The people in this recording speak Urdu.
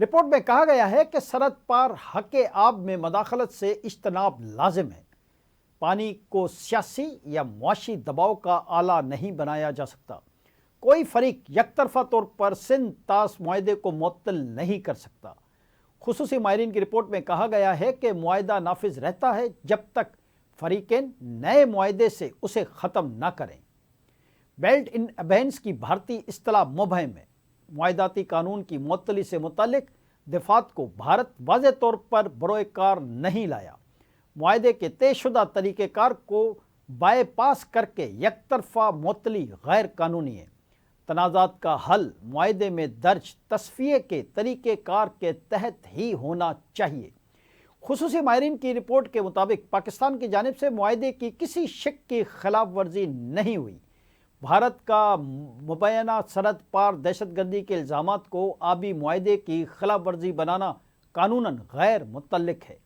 رپورٹ میں کہا گیا ہے کہ سرحد پار حق آب میں مداخلت سے اجتناب لازم ہے۔ پانی کو سیاسی یا معاشی دباؤ کا آلہ نہیں بنایا جا سکتا۔ کوئی فریق یک طرفہ طور پر سندھ طاس معاہدے کو معطل نہیں کر سکتا۔ خصوصی ماہرین کی رپورٹ میں کہا گیا ہے کہ معاہدہ نافذ رہتا ہے جب تک فریقین نئے معاہدے سے اسے ختم نہ کریں۔ بیلٹ ان ابینس کی بھارتی اصطلاح مبہم ہے۔ معاہداتی قانون کی معطلی سے متعلق دفعات کو بھارت واضح طور پر بروئے کار نہیں لایا۔ معاہدے کے طے شدہ طریقہ کار کو بائی پاس کر کے یک طرفہ معطلی غیر قانونی ہے۔ تنازعات کا حل معاہدے میں درج تصفیے کے طریقہ کار کے تحت ہی ہونا چاہیے۔ خصوصی ماہرین کی رپورٹ کے مطابق پاکستان کی جانب سے معاہدے کی کسی شک کی خلاف ورزی نہیں ہوئی۔ بھارت کا مبینہ سرحد پار دہشت گردی کے الزامات کو آبی معاہدے کی خلاف ورزی بنانا قانوناً غیر متعلق ہے۔